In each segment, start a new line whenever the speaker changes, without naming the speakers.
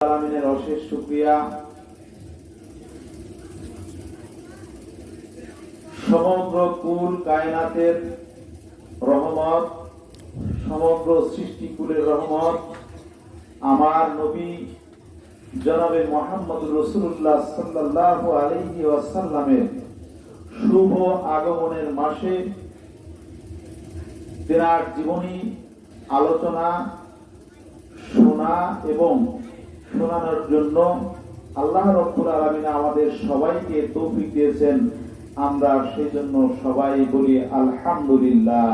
আলামিনের অশেষ শুকরিয়া। সমগ্র কুল কায়নাতের রহমত, সমগ্র সৃষ্টিকুলের রহমত আমার নবী জনাবে মুহাম্মদ রাসূলুল্লাহ সাল্লাল্লাহু আলাইহি ওয়াসাল্লামের শুভ আগমনের মাসে তিনার জীবনী আলোচনা শোনা এবং শোনানোর জন্য আল্লাহ রাব্বুল আলামিন আমাদের সবাইকে তৌফিক দিয়েছেন। আমরা সেই জন্য সবাই বলি আলহামদুলিল্লাহ।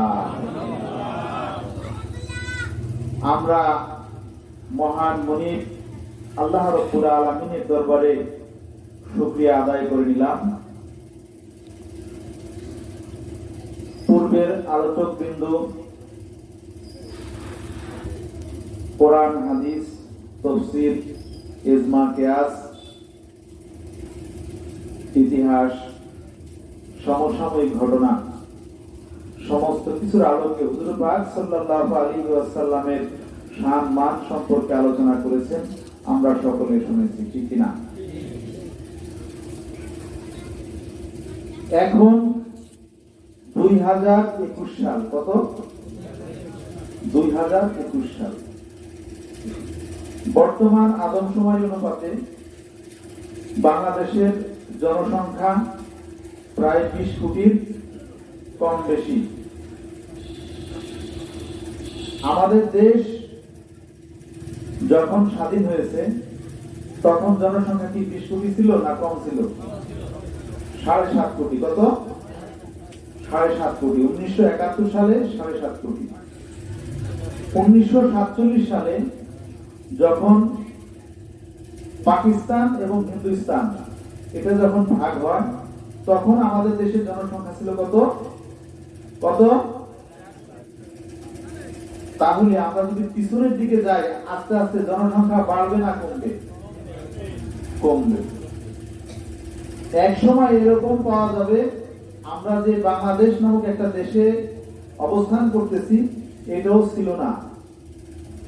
আমরা মহান মুনিব আল্লাহ রাব্বুল আলামিনের দরবারে শুকরিয়া আদায় করে নিলাম। পূর্বের আলোচক বিন্দু কোরআন, হাদিস, তাফসীর, ইজমা, কিয়াস, ইতিহাস, সমসাময়িক ঘটনা সমস্ত কিছুর আলোকে হুজুর পাক সাল্লাল্লাহু আলাইহি ওয়াসাল্লামের শান মান সম্পর্কে আলোচনা করেছেন। আমরা সকলে শুনেছি, ঠিক কিনা? এখন 2021 সাল। কত? 2021 সাল। বর্তমান আদমশুমারি অনুপাতে বাংলাদেশের জনসংখ্যা প্রায় 20 কোটির কম বেশি। আমাদের দেশ যখন স্বাধীন হয়েছে তখন জনসংখ্যা কি 20 কোটি ছিল না কম ছিল? 7.5 কোটি। কত? 7.5 কোটি। 1971 সালে 7.5 কোটি। 1947 সালে যখন পাকিস্তান এবং হিন্দুস্তান এটা যখন ভাগ হয় তখন আমাদের দেশের জনসংখ্যা ছিল কত? তাহলে আমরা যদি পিছনের দিকে যাই আস্তে আস্তে জনসংখ্যা বাড়বে না কমবে? কমবে। এক সময় এরকম পাওয়া যাবে আমরা যে বাংলাদেশ নামক একটা দেশে অবস্থান করতেছি এটাও ছিল না।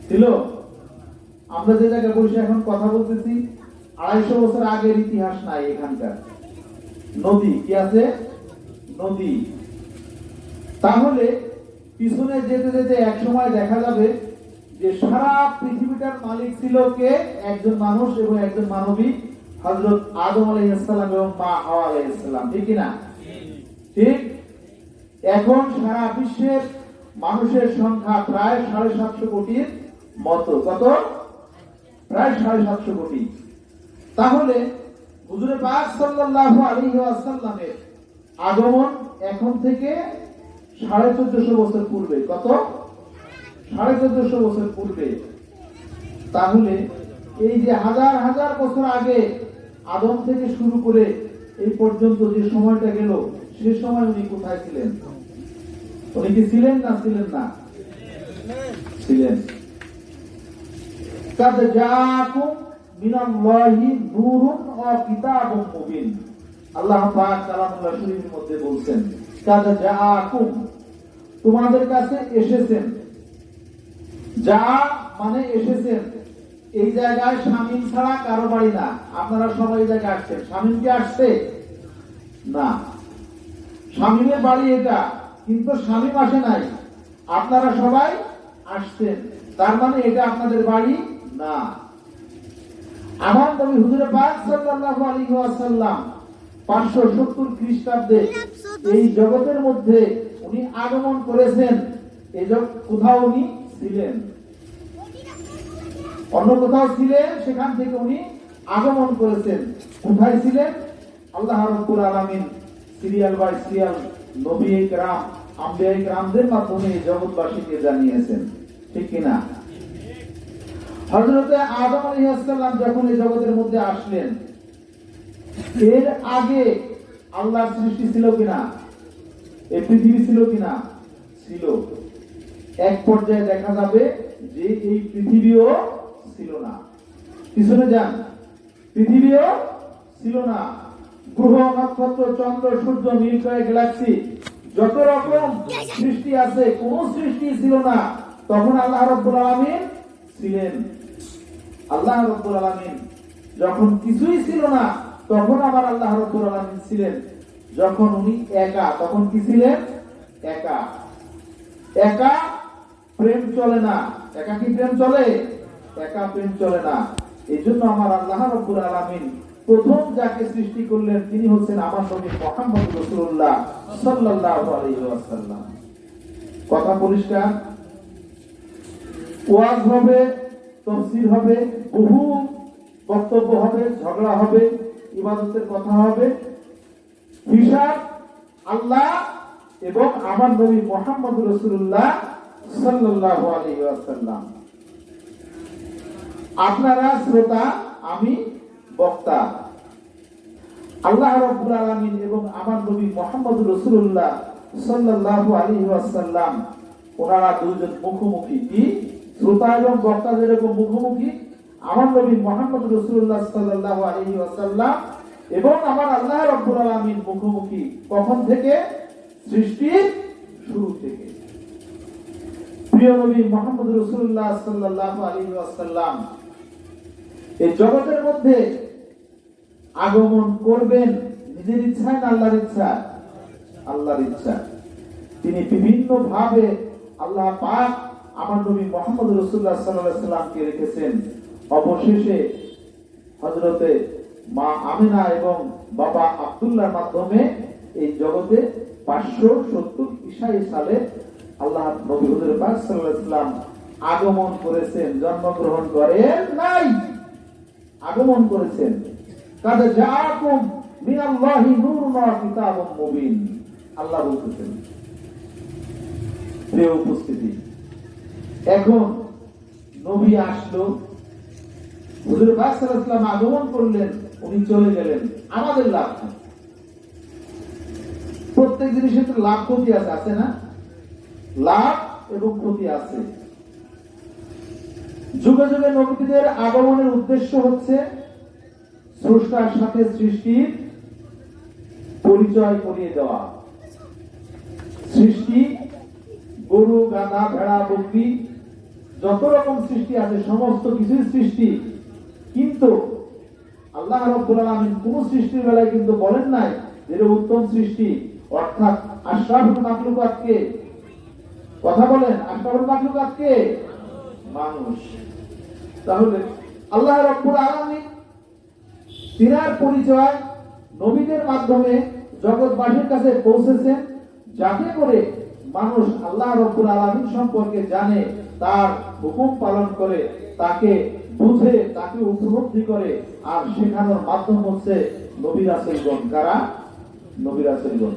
ছিল? আমরা যে জায়গায় বসে এখন কথা বলতেছি 250 বছর আগের ইতিহাস নাই এখানকার। নদী কি আছে? নদী। তাহলে পিছনে যেতে যেতে এক সময় দেখা যাবে যে সারা পৃথিবীটার মালিক ছিল কে? একজন মানুষ এবং একজন মানবী, হযরত আদম আলাইহিস সালাম এবং মা হাওয়া আলাইহিস সালাম, ঠিক কি না? ঠিক। এখন সারা বিশ্বের মানুষের সংখ্যা প্রায় 750 কোটির মতো। কত? প্রায় 750 কোটি। তাহলে হুজুর পাক সাল্লাল্লাহু আলাইহি ওয়াসাল্লামের আগমন এখন থেকে 1450 বছর পূর্বে। কত? 1450 বছর পূর্বে। তাহলে এই যে হাজার হাজার বছর আগে আদম থেকে শুরু করে এই পর্যন্ত যে সময়টা গেল সে সময় উনি কোথায় ছিলেন? উনি কি ছিলেন না ছিলেন না? ছিলেন। কাদ জাআকুম মিনাল্লাহি নূরুন ওয়া কিতাবুম মুবিন। আল্লাহ পাক কালামুল্লাহ শরীফের মধ্যে বলছেন কাদ জাআকুম, তোমাদের কাছে এসেছেন। যা মানে এসেছেন। এই জায়গায় শামিম ছাড়া কারো বাড়ি না। আপনারা সবাই এই জায়গায় আসছেন। শামিম কি আসছে? না। শামিমের বাড়ি এটা, কিন্তু শামিম আসে নাই। আপনারা সবাই আসছেন, তার মানে এটা আপনাদের বাড়ি না। আমার নবী হুজুর পাক সাল্লাল্লাহু আলাইহি ওয়াসাল্লাম 570 খ্রিস্টাব্দে এই জগতের মধ্যে উনি আগমন করেছেন। এই কোথাও উনি ছিলেন, অন্য কোথাও ছিলেন, সেখান থেকে উনি আগমন করেছেন। কোথায় ছিলেন? আল্লাহ রাব্বুল আলামিন সিরিয়াল বাই সিরিয়াল নবী کرام, আম্বিয়া کرامদের মাধ্যমে জগৎবাসীকে জানিয়েছেন, ঠিক কি না? হযরত আদম আলাইহিস সালাম যখন এই জগতের মধ্যে আসলেন এর আগে আল্লাহর সৃষ্টি ছিল কিনা? এই পৃথিবী ছিল কিনা? ছিল। এক পর্যায়ে দেখা যাবে যে এই পৃথিবীও ছিল না। পিছনে যান, পৃথিবীও ছিল না। গ্রহ, নক্ষত্র, চন্দ্র, সূর্য, মিল্কি ওয়ে, গ্যালাক্সি, যত রকম সৃষ্টি আছে কোন সৃষ্টি ছিল না। তখন আল্লাহ রাব্বুল আলামিন ছিলেন। আল্লাহ রাব্বুল আলামিন যখন কিছুই ছিল না তখন আবার আল্লাহ রাব্বুল আলামিন ছিলেন। যখন উনি একা, তখন কি ছিলেন? একা। একা প্রেম চলে না। একা কি প্রেম চলে? একা প্রেম চলে না। এই জন্য আমার আল্লাহ রাব্বুল আলামিন প্রথম যাকে সৃষ্টি করলেন তিনি হচ্ছেন আমার নবী মুহাম্মদ রাসূলুল্লাহ সাল্লাল্লাহু আলাইহি ওয়াসাল্লাম। কথা পরিষ্কার? ওয়াজ হবে, তাফসীর হবে, বহু বক্তব্য হবে, ঝগড়া হবে, ইবাদতের কথা হবে, হিসাব আল্লাহ এবং আমার নবী মুহাম্মদ রাসূলুল্লাহ সাল্লাল্লাহু আলাইহি ওয়াসাল্লাম। আপনারা শ্রোতা, আমি বক্তা। আল্লাহ রাব্বুল আলামিন এবং আমার নবী মুহাম্মদ রাসূলুল্লাহ সাল্লাল্লাহু আলাইহি ওয়াসাল্লাম ওনারা দুইজন মুখোমুখি। কি? শ্রোতা এবং বক্তা যেরকম মুখোমুখি, আমার নবী মুহাম্মদ রাসূলুল্লাহ সাল্লাল্লাহু আলাইহি ওয়াসাল্লাম এবং আমার আল্লাহ রাব্বুল আলামিন মুখোমুখি। কখন থেকে? সৃষ্টির শুরু থেকে। প্রিয় নবী মুহাম্মদ রাসূলুল্লাহ সাল্লাল্লাহু আলাইহি ওয়াসাল্লাম এই জগতের মধ্যে আগমন করবেন নিজের ইচ্ছায় না আল্লাহর ইচ্ছা? আল্লাহর ইচ্ছা। তিনি বিভিন্ন ভাবে আল্লাহ পাক আমার নবী মুহাম্মদ রাসূলুল্লাহ সাল্লাল্লাহু আলাইহি ওয়াসাল্লামকে রেখেছেন। অবশেষে হযরতে মা আমিনা এবং বাবা আব্দুল্লাহর মাধ্যমে এই জগতে 570 ঈসাই সালে আল্লাহ নবী হুজুর পাক সাল্লাল্লাহু আলাইহি ওয়াসাল্লাম আগমন করেছেন। জন্মগ্রহণ করেন নাই, আগমন করেছেন। কাদ জাআকুম মিনাল্লাহি নূরুন ওয়া কিতাবুম মুবিন, আল্লাহ বলতেছেন। প্রিয় উপস্থিতি, এখন নবী আসলো, হুজুর পাক সাল্লাল্লাহু আলাইহি ওয়াসাল্লাম আগমন করলেন, উনি চলে গেলেন। আমাদের লাভ কি? প্রত্যেক জিনিসের তো লাভ ক্ষতি আছে, আছে না? লাভ এবং ক্ষতি আছে। যুগে যুগে নবীদের আগমনের উদ্দেশ্য হচ্ছে স্রষ্টার সাথে সৃষ্টির পরিচয় করিয়ে দেওয়া। সৃষ্টি, গরু, গাধা, ভেড়া, বকরি, যত রকম সৃষ্টি আছে সমস্ত কিছুই সৃষ্টি। কিন্তু আল্লাহ রাব্বুল আলামিন কোন সৃষ্টির বেলায় কিন্তু বলেন নাই যে উত্তম সৃষ্টি, অর্থাৎ আশরাফুল মাখলুকাত কে? কথা বলেন, আশরাফুল মাখলুকাত কে? মানুষ। তাহলে আল্লাহ রাব্বুল আলামিন তিনার পরিচয় নবীদের মাধ্যমে জগৎবাসীর কাছে পৌঁছেছেন, যাতে করে মানুষ আল্লাহ রাব্বুল আলামিন সম্পর্কে জানে, তার হুকুম পালন করে, তাকে বুঝে, তাকে উপলব্ধি করে। আর শেখানোর মাধ্যম হচ্ছে নবী রাসূলগণ। কারা? নবী রাসূলগণ।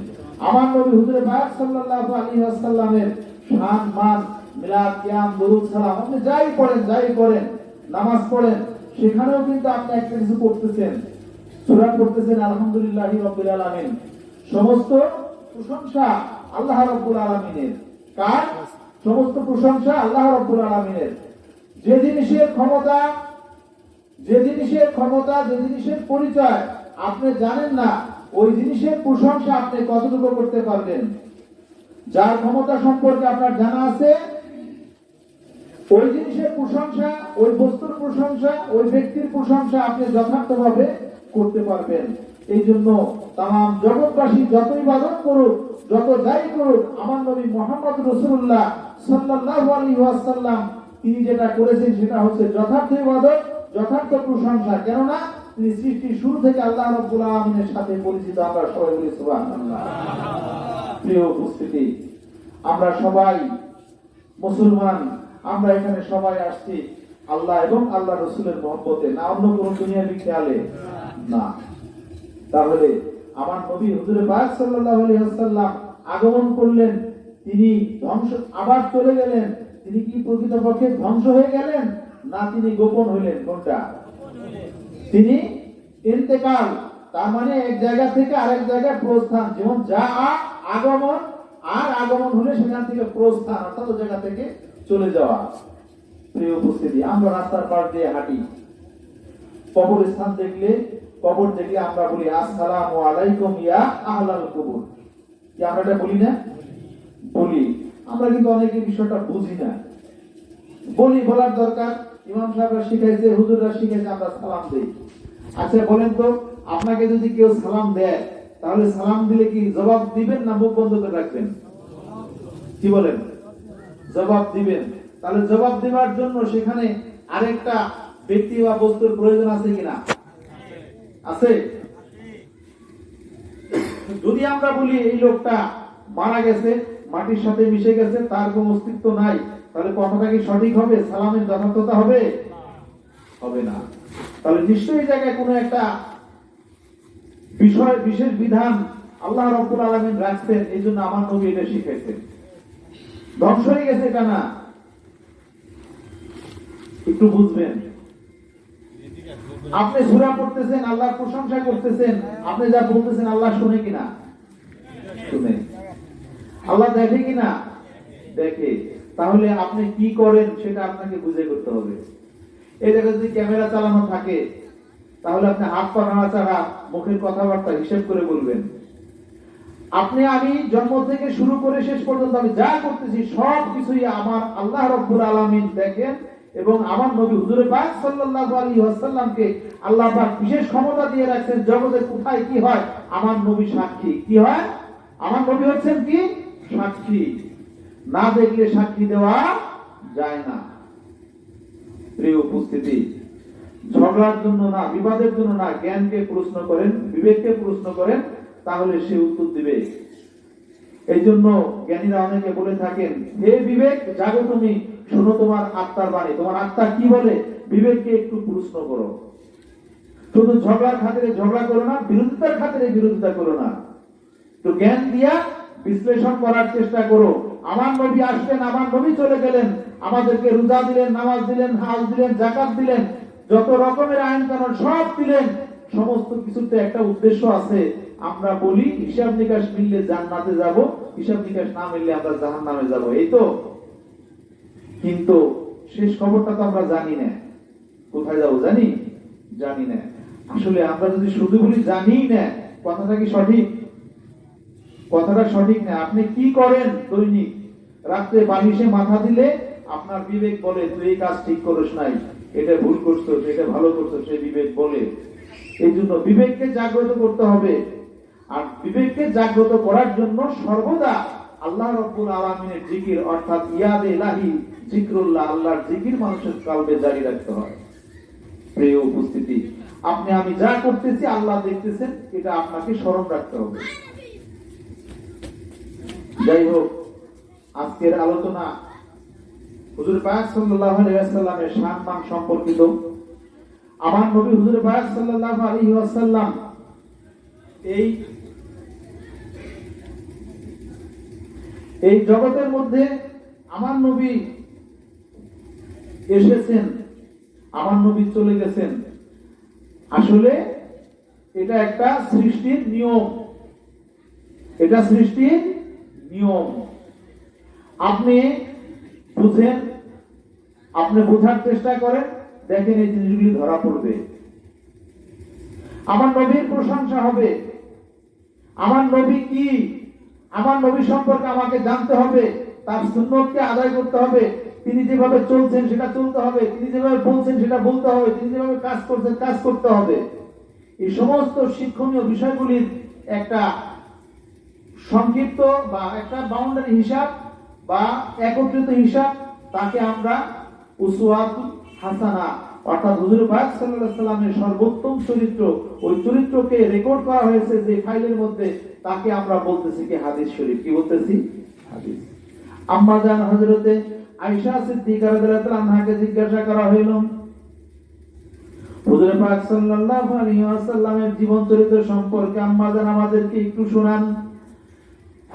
আমার নবী হুজুর পাক সাল্লাল্লাহু আলাইহি ওয়াসাল্লামের শান, মান, মিলাদ, কিয়াম, দরুদ, সালাম আপনি যাই করেন, নামাজ পড়েন, সেখানেও কিন্তু আপনি একটা কিছু করতেছেন, সূরা পড়তেছেন আলহামদুলিল্লাহি রাব্বিল আলামিন। সমস্ত প্রশংসা আল্লাহ রাব্বুল আলামিনের। কার? সমস্ত প্রশংসা আল্লাহ রাব্বুল আলামিনের। যে জিনিসের ক্ষমতা, যে জিনিসের পরিচয় আপনি জানেন না, ওই জিনিসের প্রশংসা আপনি কতটুকু করতে পারবেন? যার ক্ষমতা সম্পর্কে আপনার জানা আছে, ওই জিনিসের প্রশংসা, ওই বস্তুর প্রশংসা, ওই ব্যক্তির প্রশংসা আপনি যথার্থভাবে করতে পারবেন। এই জন্য তাম জগৎবাসী যত ইবাদত করুক, যত যাই করুক, আমার নবী মুহাম্মদ রাসূলুল্লাহ সাল্লাল্লাহু আলাইহি ওয়াসাল্লাম তিনি যেটা করেছেন সেটা হচ্ছে যথার্থ ইবাদত, যথার্থ প্রশংসা। কেননা তিনি সৃষ্টির শুরু থেকে আল্লাহ রাব্বুল আলামিনের সাথে পরিচিত। আমরা সবাই বলি সুবহানাল্লাহ। প্রিয় উপস্থিতি, আমরা সবাই মুসলমান, আমরা এখানে সবাই আসছি আল্লাহ এবং আল্লাহ রাসূলের মহব্বতে, না অন্য কোন দুনিয়াবি খেয়ালে না। তাহলে আমার নবী হুজুর পাক সাল্লাল্লাহু আলাইহি ওয়াসাল্লাম আগমন করলেন, তিনি ধ্বংস, আবার চলে গেলেন। তিনি কি প্রকৃতপক্ষে ধ্বংস হয়ে গেলেন, না তিনি গোপন হইলেন? কোনটা? তিনি ইন্তেকাল, তার মানে এক জায়গা থেকে আরেক জায়গায় প্রস্থান। যেমন যা আগমন, আর আগমন হলে সেখান থেকে প্রস্থান, অর্থাৎ ওই জায়গা থেকে চলে যাওয়া। প্রিয় উপস্থিতি, আমরা রাস্তার পাশ দিয়ে হাঁটি, কবরস্থান দেখলে, কবর দেখলে আমরা বলি আসসালামু আলাইকুম ইয়া আহলাল কবর। কি আমরা এটা বলি না? বলি। আমরা কিন্তু অনেকে বিষয়টা বুঝি না। বলার দরকার। ইমাম সাহেবরা শিখাইছে, হুজুররা শিখাইছে, আমরা সালাম দেই। আচ্ছা বলেন তো, আপনাকে যদি কেউ সালাম দেয় তাহলে সালাম দিলে কি জবাব দিবেন না মুখ বন্ধ করে রাখবেন? কি বলেন? জবাব দিবেন। তাহলে জবাব দেওয়ার জন্য সেখানে আরেকটা ব্যক্তি বা বস্তুর প্রয়োজন আছে কিনা? আছে। যদি আমরা বলি এই লোকটা মারা গেছে, মাটির সাথে মিশে গেছে, তার কোনো অস্তিত্ব নাই, তাহলে কথাটা কি সঠিক হবে? সালামের যথার্থতা হবে? হবে না। তাহলে নিশ্চয়ই জায়গায় কোনো একটা বিষয়, বিশেষ বিধান আল্লাহ রাব্বুল আলামিন রাখছেন, এই জন্য আমার নবী এটা শিখাইছেন। ধ্বংস হয়ে গেছে এটা না, একটু বুঝবেন। আপনি সূরা পড়তেছেন, আল্লাহর প্রশংসা করতেছেন, আপনি যা বলতেছেন আল্লাহ শুনে কিনা? শুনে। আল্লাহ দেখে কিনা? দেখে। তাহলে আপনি কি করেন সেটা আপনাকে বুঝে করতে হবে। এই জায়গায় যদি ক্যামেরা চালানো থাকে তাহলে আপনি হাত পা নাড়াচাড়া, মুখের কথাবার্তা হিসেব করে বলবেন। আপনি আমি জন্ম থেকে শুরু করে শেষ পর্যন্ত আমি যা করতেছি সব কিছুই আমার আল্লাহ রাব্বুল আলামিন দেখেন, এবং আমার নবী হুজুর পাক সাল্লাল্লাহু আলাইহি ওয়াসাল্লামকে আল্লাহ পাক বিশেষ ক্ষমতা দিয়ে রাখছেন। জগতে কোথায় কি হয় আমার নবী সাক্ষী। কি হয়? আমার নবী হচ্ছেন কি? সাক্ষী। না দেখলে সাক্ষী দেওয়া যায় না। প্রিয় উপস্থিতি, ঝগড়ার জন্য না, বিবাদের জন্য না, জ্ঞানকে প্রশ্ন করেন, বিবেককে প্রশ্ন করেন, তাহলে সে উত্তর দিবে। এই জন্য জ্ঞানীরা অনেকে বলে থাকেন, হে বিবেক জাগো, তুমি শোনো তোমার আত্মার বাণী। তোমার আত্মা কি বলে? বিবেককে একটু প্রশ্ন করো। শুধু ঝগড়ার খাতিরে ঝগড়া করো না, বিরোধিতার খাতিরে বিরোধিতা করো না, তো জ্ঞান দিয়া বিশ্লেষণ করার চেষ্টা করো। আমার নবী আসলেন, আমার নবী চলে গেলেন, আমাদেরকে রোজা দিলেন, নামাজ দিলেন, হজ দিলেন, যাকাত দিলেন, যত রকমের আইন কানুন সব দিলেন। সমস্ত কিছুতে একটা উদ্দেশ্য আছে। আমরা বলি হিসাব নিকাশ মিললে জান্নাতে যাব, হিসাব নিকাশ না মিললে আমরা জাহান্নামে যাব, এই তো। কিন্তু শেষ খবরটা তো আমরা জানি না, কোথায় যাব জানি? জানি না। আসলে আমরা যদি শুধু বলি জানি না, কথাটা কি সঠিক? কথাটা সঠিক না। আপনি কি করেন দৈনিক? রাত্রে বালিশে মাথা দিলে আপনার বিবেক বলে তুই এই কাজ ঠিক করিস নাই, এটা ভুল করছো, এটা ভালো করছো, সে বিবেক বলে। এই জন্য বিবেককে জাগ্রত করতে হবে। আর বিবেককে জাগ্রত করার জন্য সর্বদা আল্লাহ রাব্বুল আলামিনের জিকির, অর্থাৎ ইয়াদ ইলাহি, জিকরুল্লাহ, আল্লাহর জিকির মানুষের কলবে জারি রাখতে হয়। প্রিয় উপস্থিতি, আপনি আমি যা করতেছি আল্লাহ দেখতেছেন, এটা আপনাকে স্মরণ রাখতে হবে। যাই হোক, আজকের আলোচনা হুজুর পাক সাল্লাল্লাহু আলাইহি ওয়াসাল্লামের শান মান সম্পর্কিত। আমার নবী হুজুর পাক সাল্লাল্লাহু আলাইহি ওয়াসাল্লাম এই জগতের মধ্যে আমার নবী এসেছেন, আমার নবী চলে গেছেন। আসলে এটা একটা সৃষ্টির নিয়ম, এটা সৃষ্টির নিয়ম। আপনি বুঝেন, আপনি বোঝার চেষ্টা করেন, দেখেন এই জিনিসগুলি ধরা পড়বে। আমার নবীর প্রশংসা হবে। আমার নবী কি? আমার নবী সম্পর্কে আমাকে জানতে হবে, তার সুন্নতকে আদায় করতে হবে। তিনি যেভাবে চলছেন সেটা চলতে হবে, তিনি যেভাবে বলছেন সেটা বলতে হবে, তিনি যেভাবে কাজ করছেন কাজ করতে হবে। এই সমস্ত শিক্ষণীয় বিষয়গুলির একটা সংক্ষিপ্ত বা একটা বাউন্ডারি হিসাব বা একত্রিত হিসাব, তাকে আমরা উসওয়াতুন হাসানা, অর্থাৎ হুজুর পাক সাল্লাল্লাহু আলাইহি ওয়াসাল্লামের সর্বোত্তম চরিত্র, ওই চরিত্রকে রেকর্ড করা হয়েছে যে ফাইলের মধ্যে, তাকে আমরা বলতেছি কি হাদিস শরীফ। কি বলতেছি? হাদিস। আম্মা জান হযরতে আয়েশা সিদ্দিকা রাদিয়াল্লাহু আনহাকে জিজ্ঞাসা করা হইল, হুজুর পাক সাল্লাল্লাহু আলাইহি ওয়াসাল্লামের জীবন চরিত্র সম্পর্কে আম্মা জান আমাদেরকে একটু শোনান।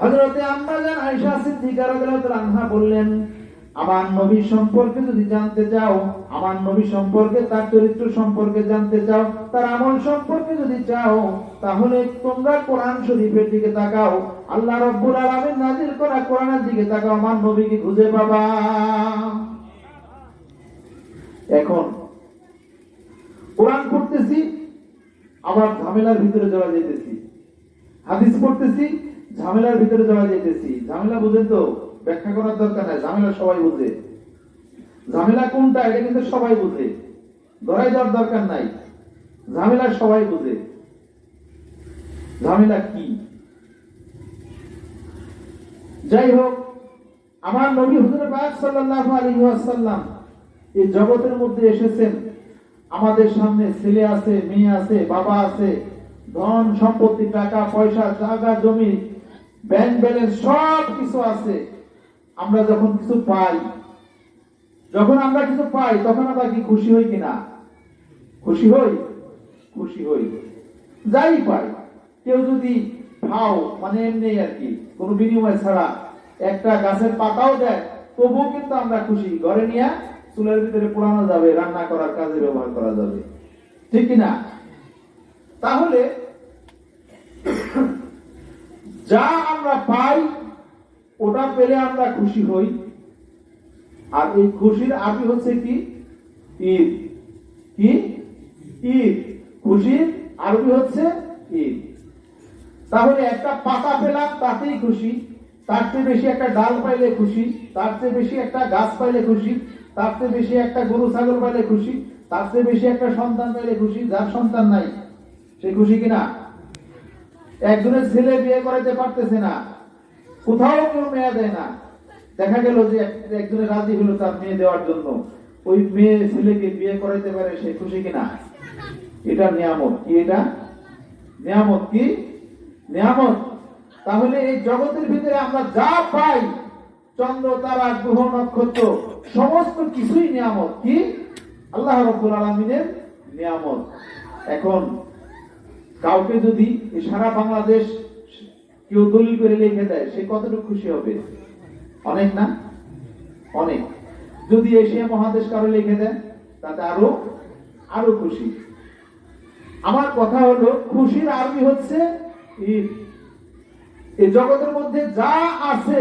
হযরতে আম্মা জান আয়েশা সিদ্দিকা রাদিয়াল্লাহু আনহা বললেন, আমার নবী সম্পর্কে যদি জানতে চাও, আমার নবী সম্পর্কে, তার চরিত্র সম্পর্কে জানতে চাও, তার আমল সম্পর্কে যদি চাও, তাহলে তোমরা কোরআন শরীফের দিকে তাকাও, আল্লাহ রাব্বুল আলামিন নাযিল করা কোরআনের দিকে তাকাও, আমার নবীকে খুঁজে পাবা। এখন কোরআন পড়তেছি, আবার ঝামেলার ভিতরে যাওয়া যেতেছি, হাদিস পড়তেছি, ঝামেলার ভিতরে যাওয়া যেতেছি। ঝামেলা বুঝেন তো? ব্যাখ্যা করার দরকার নাই, ঝামেলা সবাই বুঝে। ঝামেলা কোনটা এটা কিন্তু সবাই বুঝে, ধরাই দেওয়ার দরকার নাই। ঝামেলা সবাই বুঝে, ঝামেলা কি। যাই হোক, আমার নবী হুজুর পাক সাল্লাল্লাহু আলাইহি ওয়াসাল্লাম এই জগতের মধ্যে এসেছেন। আমাদের সামনে ছেলে আছে, মেয়ে আছে, বাবা আছে, ধন সম্পত্তি, টাকা পয়সা, জায়গা জমি, ব্যাংক ব্যালেন্স সব কিছু আছে। আমরা যখন কিছু পাই, তখন আমরা কি খুশি হই কিনা? খুশি হই, খুশি হই। যাই পাই, কেউ যদি ভাও মানে এমনি আর কি কোনো বিনিময় ছাড়া একটা গাছের পাতাও দেয়, তবুও কিন্তু আমরা খুশি। ঘরে নিয়ে চুলের ভিতরে পোড়ানো যাবে, রান্না করার কাজে ব্যবহার করা যাবে, ঠিক কিনা? তাহলে যা আমরা পাই ওটা পেলে আমরা খুশি হই। আর এই খুশির আরবি হচ্ছে কি? ঈদ। কি? ঈদ। খুশির আরবি হচ্ছে ঈদ। তাহলে একটা পাতা পেলাম তাতেই খুশি, তার চেয়ে বেশি একটা ডাল পাইলে খুশি, তার চেয়ে বেশি একটা গাছ পাইলে খুশি, তার চেয়ে বেশি একটা গরু ছাগল পাইলে খুশি, তার চেয়ে বেশি একটা সন্তান পাইলে খুশি। যার সন্তান নাই সে খুশি কিনা? একজনের ছেলে বিয়ে করাইতে পারতেছে না, কোথাও কেউ মেয়ে দেয় না, দেখা গেল যে একজনের রাজি হলো তার মেয়ে দেওয়ার জন্য, ওই মেয়ে ছেলেকে বিয়ে করাইতে পারে, সে খুশি কিনা? এটা নিয়ামত। কি? এটা নিয়ামত। কি? নিয়ামত। তাহলে এই জগতের ভিতরে আমরা যা পাই, চন্দ্র তারা গ্রহ নক্ষত্র সমস্ত কিছুই নিয়ামত। কি? আল্লাহ রাব্বুল আলামিনের নিয়ামত। এখন কাউকে যদি সারা বাংলাদেশ কেউ দলিল করে লিখে দেয়, সে কতটুকু খুশি হবে? অনেক না? অনেক। যদি এশিয়া মহাদেশ কারো লিখে দেয়, তাতে আরো খুশি। আমার কথা হলো, খুশির আরবি হচ্ছে ঈদ। এই জগতের মধ্যে যা আছে,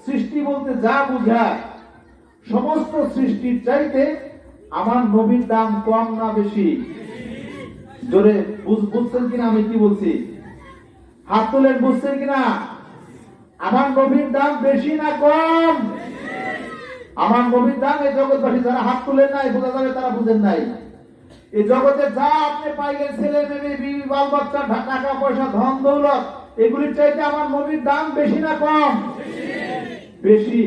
সৃষ্টি বলতে যা বুঝায়, সমস্ত সৃষ্টির চাইতে আমার নবীর দাম কম না বেশি? জোরে বুঝছেন কিনা আমি কি বলছি? হাত তোলেন, বুঝছেন কিনা? আমার নবীর দাম বেশি না কম? আমার নবীর দাম এই জগৎবাসী যারা হাত তুলেন নাই, বোঝা যাবে তারা বুঝেন নাই। এই জগতে যা আপনি পাইলেন, ছেলে মেয়ে, বিবি, বাল বাচ্চা, টাকা পয়সা, ধন দৌলত, এগুলির চাইতে আমার নবীর দাম বেশি না কম? বেশি।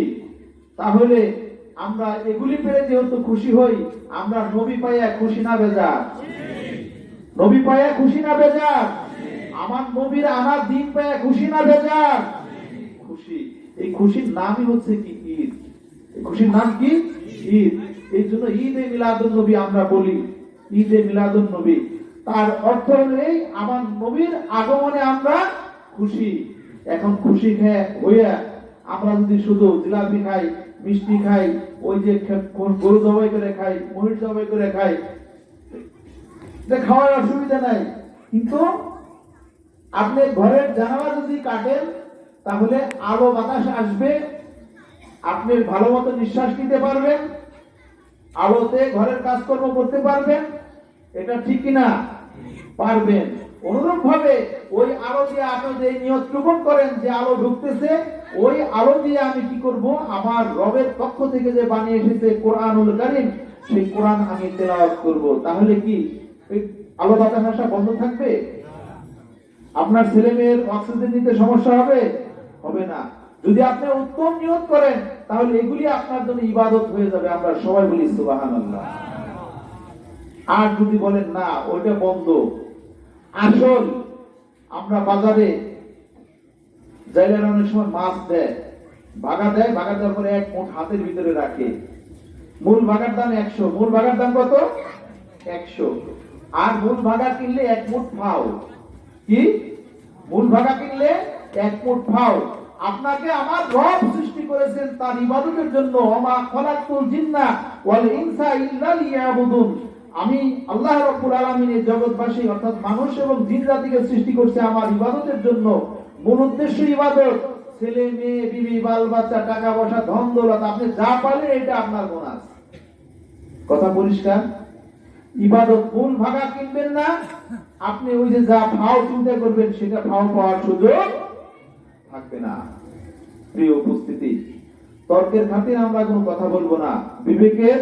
তাহলে আমরা এগুলি পেয়ে যেহেতু খুশি হই, আমরা নবী পাইয়া খুশি না বেজার? নবী পাইয়া খুশি না বেজার? আমার নবীর আনার দিন পাইয়া খুশি না বেজার? খুশি। এই খুশির নামই হচ্ছে কি? ঈদ। এই খুশির নাম কি? ঈদ। এই জন্য ঈদে মিলাদুন নবী আমরা বলি। ঈদে মিলাদুন নবী, তার অর্থ হলো এই, আমার নবীর আগমনে আমরা খুশি। এখন খুশি হইয়া আমরা যদি শুধু জিলাপি খাই, মিষ্টি খাই, ওই যে গরু জবাই করে খাই, মহিষ জবাই করে খাই, খাওয়ার অসুবিধা নাই, কিন্তু আপনি ঘরের জানালা যদি কাটেন, তাহলে আলো বাতাস আসবে, আপনি ভালো মতো নিঃশ্বাস নিতে পারবেন, আলোতে ঘরের কাজকর্ম করতে পারবেন। এটা ঠিক কিনা? পারবেন। অনুরূপ ভাবে ওই আলো দিয়ে আপনি যে নিয়ত রোপণ করেন যে আলো ঢুকতেছে, ওই আলো দিয়ে আমি কি করব? আমার রবের পক্ষ থেকে যে বানিয়ে এসেছে কোরআনুল কারীম, সেই কোরআন আমি তেলাওয়াত করব। তাহলে কি আলো বাতাস আসা বন্ধ থাকবে? আপনার ছেলে মেয়ের অক্সিজেন নিতে সমস্যা হবে? হবে না। যদি আপনি উত্তম নিয়ত করেন, তাহলে এগুলি আপনার জন্য ইবাদত হয়ে যাবে। আমরা সবাই বলি সুবহানাল্লাহ। আর যদি বলেন না, ওইটা বন্ধ, আসল আমরা বাজারে যাইলে অনেক সময় মাছ দেয়, ভাগা দেয়, ভাগা দেওয়ার পরে এক মুঠ হাতের ভিতরে রাখে। মূল ভাগার দাম 100। মূল ভাগার দাম কত? 100। আর মূল ভাগা কিনলে এক মুঠ ফাও। কি? মূল ভাগা কিনলে এক মুঠ ফাও। আপনাকে আমার রব সৃষ্টি করেছেন তার ইবাদতের জন্য। ওমা খালাকতুল জিন্না ওয়াল ইনসা ইল্লা লিয়াবুদুন। আমি আল্লাহ রাব্বুল আলামিন এই জগৎবাসী অর্থাৎ মানুষ এবং জিন জাতিকে সৃষ্টি করছে আমার ইবাদতের জন্য। মূল উদ্দেশ্য ইবাদত। ছেলে মেয়ে, বিবি, বাল বাচ্চা, টাকা পয়সা, ধন দৌলত, আপনি যা পাইলেন এটা আপনার বোনাস। কথা পরিষ্কার? ইবাদত। মূল ভাগা কিনবেন না, আপনি ওই যে যা ফাও চিন্তা করবেন সেটা ফাও পাওয়ার সুযোগ থাকবে না। প্রিয় উপস্থিতি, তর্কের খাতিরে আমরা কোনো কথা বলবো না, বিবেকের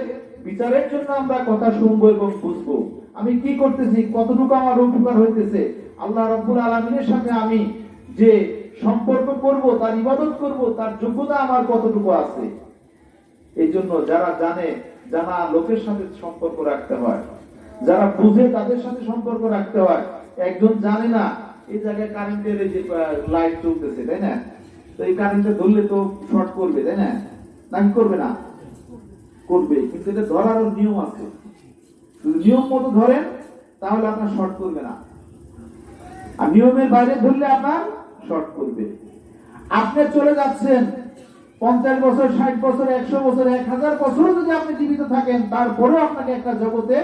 বিচারের জন্য আমরা কথা শুনবো এবং বুঝবো আমি কি করতেছি, কতটুকু আমার উপকার হইতেছে, আল্লাহ রাব্বুল আলামিনের সাথে আমি যে সম্পর্ক করব, তার ইবাদত করব, তার যোগ্যতা আমার কতটুকু আছে। এই জন্য যারা জানা লোকের সাথে সম্পর্ক রাখতে হয়, যারা বুঝে তাদের সাথে সম্পর্ক রাখতে হয়। একজন জানে না এই জায়গায় কারেন্টের এই যে লাইট চলতেছে, তাই না, তো এই কারেন্টে ধরলে তো শর্ট করবে, তাই না, নাকি করবে না, করবে, কিন্তু এটা ধরারও নিয়ম আছে। যদি নিয়ম মতো ধরেন তাহলে আপনার শর্ট করবে না, আর নিয়মের বাইরে ধরলে আপনার শর্ট করবে। আপনি চলে যাচ্ছেন 50 বছর, 60 বছর, 100 বছর, 1000 বছর যদি আপনি জীবিত থাকেন, তারপরেও আপনাকে একটা জগতে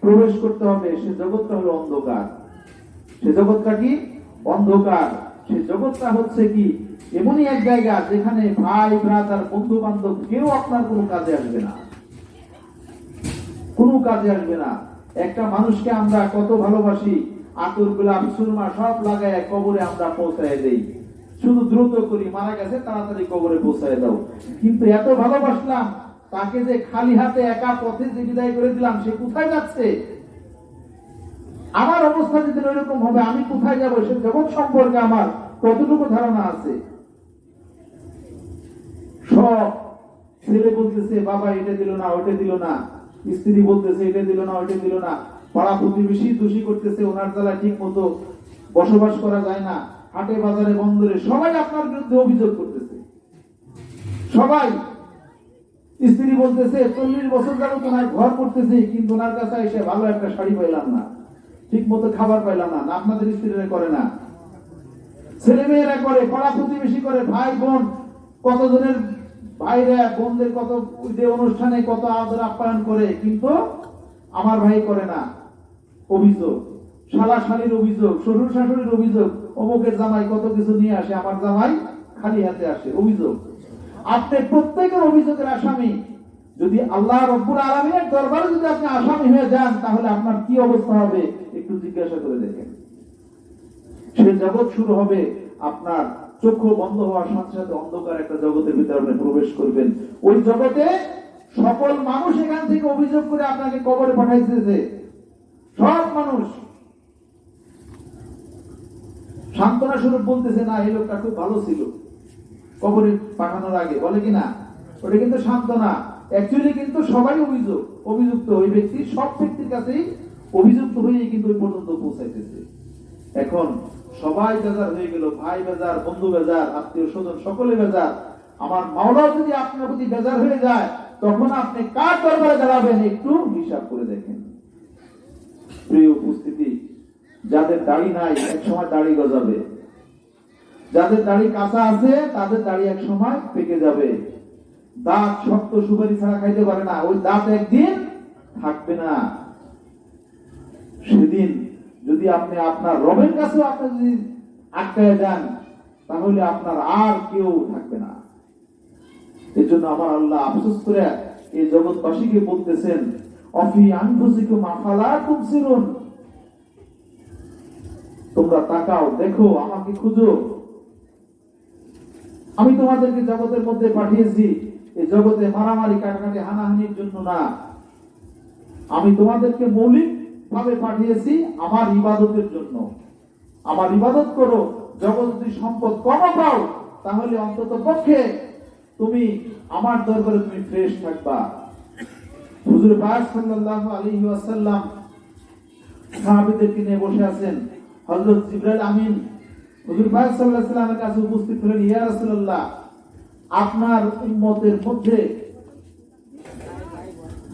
প্রবেশ করতে হবে। সে জগৎটা হলো অন্ধকার। সে জগৎটা কি? অন্ধকার। সে জগৎটা হচ্ছে কি এমনই এক জায়গা যেখানে ভাই ব্রাদার বন্ধু বান্ধব কেউ আপনার কোনো কাজে আসবে না, কোনো কাজে আসবে না। একটা মানুষকে আমরা কত ভালোবাসি, আতর গোলাপ সুরমা সব লাগায় কবরে আমরা পৌঁছায় দেই, শুধু দ্রুত করি, মারা গেছে তাড়াতাড়ি কবরে পৌঁছায় দাও। কিন্তু এত ভালোবাসলাম তাকে যে খালি হাতে একা পথে যে বিদায় করে দিলাম, সে কোথায় যাচ্ছে? আমার অবস্থা যদি এরকম হবে, আমি কোথায় যাব? সে জগৎ সম্পর্কে আমার কতটুকু ধারণা আছে? সব ছেলে বলতেছে বাবা এটা দিল না, ওটা দিল না, স্ত্রী বলতেছে এটা দিল না, ওটা দিল না, পাড়া প্রতিবেশী দোষী করতেছে, ওনার দ্বারা ঠিক মতো বসবাস করা যায় না, হাটে বাজারে বন্দরে সবাই আপনার বিরুদ্ধে অভিযোগ করতেছে। সবাই, স্ত্রী বলতেছে 40 বছর যাবত ওনার ঘর করতেছে, কিন্তু ওনার কাছে এসে ভালো একটা শাড়ি পাইলাম না, ঠিক মতো খাবার পাইলাম না। আপনাদের স্ত্রীরা করে না? ছেলে মেয়েরা করে, পাড়া প্রতিবেশী করে, ভাই বোন কতজনের ভাইরা বোনদের কত অনুষ্ঠানে কত আদর আপ্যায়ন করে, কিন্তু আমার ভাই করে না। অভিযোগ, শালা শালীর অভিযোগ, শ্বশুর শাশুড়ির অভিযোগ, অমুকের জামাই কত কিছু নিয়ে আসে, আমার জামাই খালি হাতে আসে, অভিযোগ। আপনি প্রত্যেকের অভিযোগের আসামি। যদি আল্লাহ রাব্বুল আলামিনের দরবারে যদি আপনি আসামি হয়ে যান, তাহলে আপনার কি অবস্থা হবে একটু জিজ্ঞাসা করে দেখেন। সে জগৎ শুরু হবে, আপনার চক্ষু বন্ধ হওয়ার সাথে সাথে অন্ধকার একটা জগতের ভিতরে আপনি প্রবেশ করবেন। ওই জগতে সকল মানুষ এখান থেকে অভিযোগ করে আপনাকে কবরে পাঠাইতেছে, সব মানুষ সান্ত্বনা স্বরূপ বলতেছে না এই লোকটা খুব ভালো ছিল কবরে পাঠানোর আগে, বলে কিনা? ওটা কিন্তু সান্ত্বনা। অ্যাকচুয়ালি কিন্তু সবাই অভিযুক্ত, ওই ব্যক্তি সব ব্যক্তির কাছেই অভিযুক্ত হয়ে কিন্তু ওই পর্যন্ত পৌঁছাইতেছে। এখন সবাই বেজার হয়ে গেল, ভাই বেজার, বন্ধু বেজার, আত্মীয় স্বজন সকলে বেজার। আমার মাওলা যদি আপনার প্রতি বেজার হয়ে যায়, তখন আপনি কার দরবারে দাঁড়াবেন একটু হিসাব করে দেখেন। প্রিয় উপস্থিতি, যাদের দাড়ি নাই এক সময় দাড়ি গজাবে, যাদের দাড়ি কাঁচা আছে তাদের দাড়ি এক সময় পেকে যাবে। দাঁত শক্ত সুপারি ছাড়া খাইতে পারে না, ওই দাঁত একদিন থাকবে না। সেদিন যদি আপনি আপনার রবের কাছে আপনি যদি আটকায় যান, তাহলে আপনার আর কেউ থাকবে না। এর জন্য আমার আল্লাহ আফসোস করে এই জগৎবাসীকে বলতেছেন, অফি আনফুসিকুম আফালা তুবসিরুন, তোমরা তাকাও, দেখো, আমাকে খুঁজো। আমি তোমাদেরকে জগতের মধ্যে পাঠিয়েছি এই জগতে মারামারি কাটাকাটি হানাহানির জন্য না, আমি তোমাদেরকে মৌলিক ভাবে পাঠিয়েছি আমার ইবাদতের জন্য। আমার ইবাদত করো। জগৎ যদি সম্পদ কম পাও, তাহলে অন্তত পক্ষে তুমি আমার দরবারে তুমি ফ্রেশ থাকবা। হুজুর পাক সাল্লাল্লাহু আলাইহি ওয়াসাল্লাম সাহাবীদেরকে নিয়ে বসে আছেন। হযরত জিবরাইল আমিন হুজুর পাক সাল্লাল্লাহু আলাইহি ওয়াসাল্লামের কাছে উপস্থিত হলেন, ইয়া রাসূলুল্লাহ, আপনার উম্মতের মধ্যে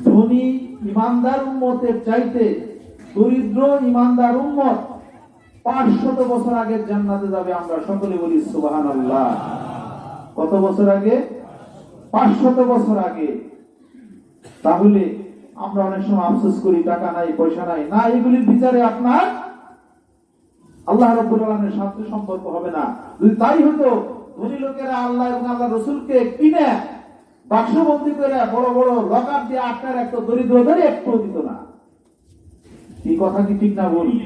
ধনী ইমানদার উম্মতের চাইতে দরিদ্র ইমানদার উম্মত 500 বছর আগে জান্নাতে যাবে। আমরা সকলে বলি সুবহানাল্লাহ। কত বছর আগে? 500 বছর আগে। তাহলে আমরা অনেক সময় আফসোস করি, টাকা নাই, পয়সা নাই, না, এগুলির বিচারে আপনার আল্লাহ রাব্বুল আলামিনের সাথে সম্পর্ক হবে না। যদি তাই হতো, ধনী লোকেরা আল্লাহ এবং আল্লাহ রাসূলকে কিনে বাক্সবন্দি করে বড় বড় লকার দিয়ে আটকে রাখতো, দরিদ্রদের একটু দিত না। এই কথা কি ঠিক না বলি?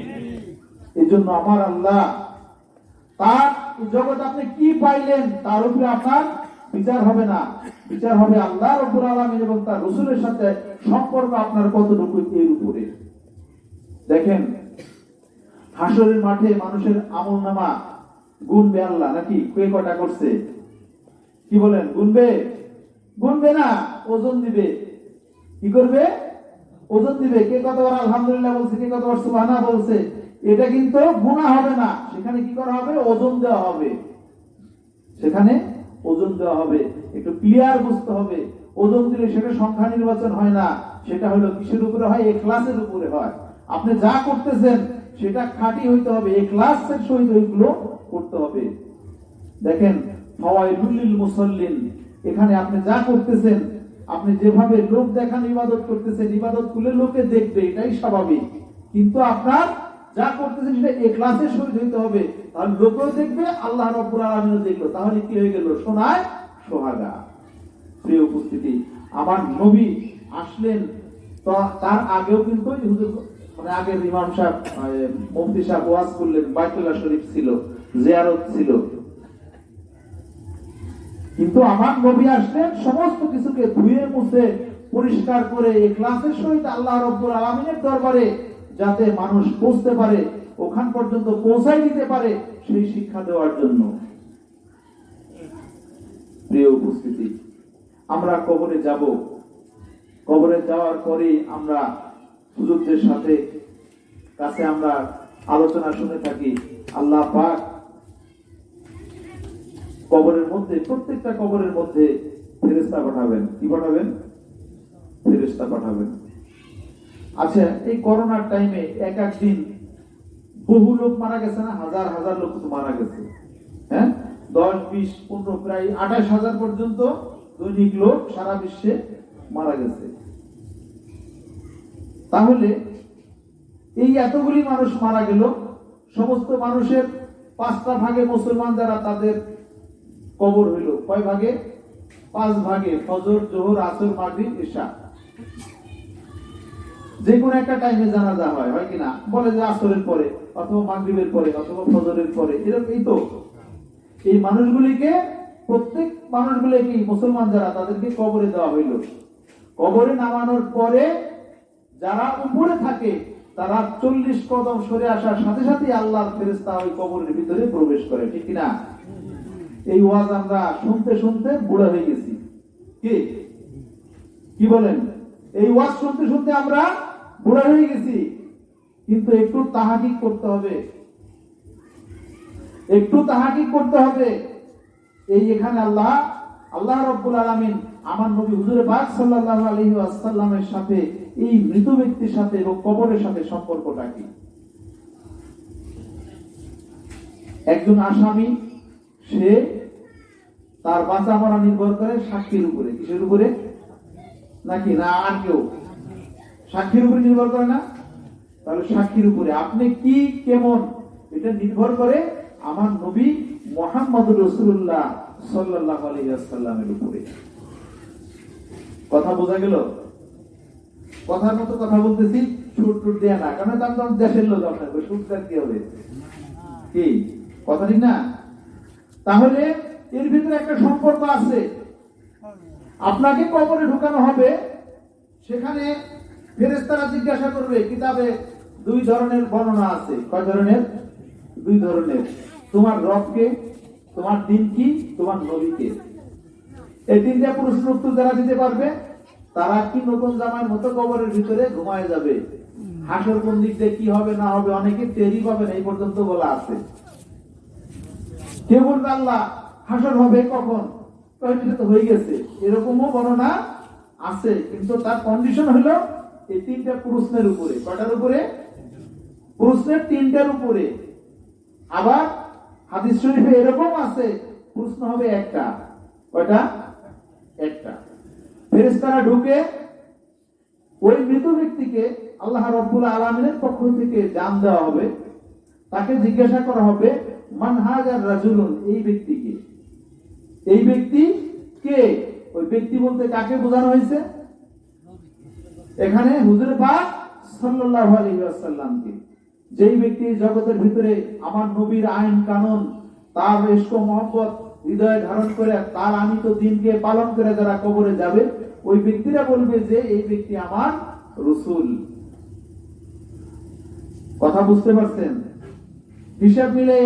এই জন্য আমার আল্লাহ তার জগৎ আপনি কি পাইলেন তার উপরে আপনার বিচার হবে না, বিচার হবে আল্লাহ রাব্বুল আলামিন এবং তার রাসূলের সাথে সম্পর্ক আপনার কতটুকু এর উপরে। দেখেন হাসরের মাঠে মানুষের আমলনামা গুনবে আল্লাহ নাকি? কে কটা করছে কি বলেন? গুনবে? গুনবে না, ওজন দিবে। কি করবে? ওজন দিবে। কে কতবার আলহামদুলিল্লাহ বলছে, কে কতবার সুবহানাল্লাহ বলছে, এটা কিন্তু গুনাহ হবে না। সেখানে কি করা হবে? ওজন দেওয়া হবে। সেখানে ওজন দেওয়া হবে। একটু ক্লিয়ার বুঝতে হবে। ওজন দিলে সেটা সংখ্যা নির্বাচন হয় না, সেটা হলো কিসের উপরে হয়? ইখলাসের উপরে হয়। আপনি যা করতেছেন সেটা খাঁটি হইতে হবে, ইখলাসের সহিত ওইগুলো করতে হবে। দেখেন ফাওয়াইলুল লিল মুসাল্লিন, এখানে আপনি যা করতেছেন, আপনি যেভাবে লোক দেখান ইবাদত করতেছেন, ইবাদত করলে লোকে দেখবে, এটাই স্বাভাবিক। কিন্তু আপনার যা করতেছেন সেটা ইখলাসের সহিত হইতে হবে। তাহলে লোকেও দেখবে, আল্লাহ রাব্বুল আলামিনও দেখলো। তাহলে কি হয়ে গেল? সোনায় সোহাগা। প্রিয় উপস্থিতি, আমার নবী আসলেন তো তার আগেও কিন্তু মানে আগের ইমাম সাহেব মুফতি সাহেব ওয়াজ করলেন, বাইতুল্লাহ শরীফ ছিল, জিয়ারত ছিল। কিন্তু আমার নবী আসলেন সমস্ত কিছুকে ধুয়ে মুছে পরিষ্কার করে ইখলাসের সহিত আল্লাহ রাব্বুল আলামিনের দরবারে যাতে মানুষ পৌঁছতে পারে, ওখান পর্যন্ত পৌঁছাই দিতে পারে, সেই শিক্ষা দেওয়ার জন্য। প্রিয় উপস্থিতি, আমরা কবরে যাব। কবরে যাওয়ার পরে আমরা সুযোগদের সাথে কাছে আমরা আলোচনা শুনে থাকি। আল্লাহ পাক কবরের মধ্যে, প্রত্যেকটা কবরের মধ্যে ফেরেশতা পাঠাবেন। কি পাঠাবেন? ফেরেশতা পাঠাবেন। আচ্ছা, এই করোনার টাইমে এক দিন বহু লোক মারা গেছে না? হাজার হাজার লোক তো মারা গেছে। হ্যাঁ, 10, 20, 15, প্রায় 28,000 পর্যন্ত দৈনিক লোক সারা বিশ্বে মারা গেছে। তাহলে এই এতগুলি মানুষ মারা গেল, সমস্ত মানুষের 5টা ভাগে মুসলমান যারা, তাদের কবর হইল কয় ভাগে? 5 ভাগে। ফজর, জোহর, আসর, মাগরিব, ইশা। যে কোনো একটা টাইমে জানাজা হয়, হয় কিনা? বলে যে আসরের পরে অথবা মাগরিবের পরে অথবা ফজরের পরে, এরকমই তো। এই মানুষগুলিকে, প্রত্যেক মানুষগুলিকে মুসলমান যারা, তাদেরকে কবরে দেওয়া হইল। কবরে নামানোর পরে যারা উপরে থাকে তারা 40 কদম সরে আসার সাথে সাথে আল্লাহর ফেরেশতা ওই কবরের ভিতরে প্রবেশ করে। ঠিক কিনা? এই ওয়াজ আমরা শুনতে শুনতে বুড়া হয়ে গেছি। কি বলেন? এই ওয়াজ শুনতে শুনতে আমরা বুড়া হয়ে গেছি। কিন্তু একটু তাহাকিক করতে হবে, একটু তাহাকিক করতে হবে। এই এখানে আল্লাহ রাব্বুল আলামিন আমার নবী হুজুর পাক সাল্লাল্লাহু আলাইহি ওয়াসাল্লামের সাথে এই মৃত ব্যক্তির সাথে এবং কবরের সাথে সম্পর্কটা কি? একজন আসামি, সে তার বাঁচা মরা নির্ভর করে সাক্ষীর উপরে। কিসের উপরে? নাকি না আর কেউ? সাক্ষীর উপরে নির্ভর করে না? তাহলে সাক্ষীর উপরে আপনি কি কেমন, এটা নির্ভর করে আমার নবী মুহাম্মদুর রাসূলুল্লাহ সাল্লাল্লাহু আলাইহি ওয়াসাল্লামের উপরে। কথা বোঝা গেল? কথার মতো কথা বলতেছি, সুর টুর দেয়া না, কারণ তার দেশের লোক, আপনাকে সুরটার কি হবে? কি কথা ঠিক না? তাহলে এর ভিতরে একটা সম্পর্ক আছে। আপনাকে কবরে ঢুকানো হবে, সেখানে ফেরেশতারা জিজ্ঞাসা করবে। কিতাবে 2 ধরনের বর্ণনা আছে। কয় ধরনের? 2 ধরনের। তোমার রবকে, তোমার দিন কি, তোমার নবীকে। এই 3টা প্রশ্ন উত্তর যারা দিতে পারবে তারা কি নতুন জামাইয়ের মতো কবরের ভিতরে ঘুমায় যাবে। হাসর কোন দিক দিয়ে কি হবে না হবে অনেকে টেরই পাবে না, এই পর্যন্ত বলা আছে। কেউ বলবে আল্লাহ হাসর হবে কখন? সেটা তো হয়ে গেছে, এরকমও বর্ণনা আছে। কিন্তু তার কন্ডিশন হলো এই 3টা প্রশ্নের উপরে। কয়টার উপরে? প্রশ্নের 3টার উপরে। আবার হাদিস শরীফে এরকম আছে, প্রশ্ন হবে একটা। কয়টা? একটা। ফেরেশতারা ঢুকে ওই মৃত ব্যক্তিকে আল্লাহ রাব্বুল আলামিনের পক্ষ থেকে জান দেওয়া হবে। তাকে জিজ্ঞাসা করা হবে মান হাজার রাজুলুন, এই ব্যক্তিকে, এই ব্যক্তি কে? ওই ব্যক্তি বলতে কাকে বোঝানো হয়েছে? এখানে হুজুর পাক সাল্লাল্লাহু আলাইহি ওয়াসাল্লামকে। যেই ব্যক্তি জগতের ভিতরে আমার নবীর আইন কানুন, তার ইশক ও মহব্বত হৃদয়ে ধারণ করে তার আমি তো দিনকে পালন করে যারা কবরে যাবে, ওই ব্যক্তিরা বলবে যে এই ব্যক্তি আমার রাসূল। কথা বুঝতে পারছেন? হিসাব মিলে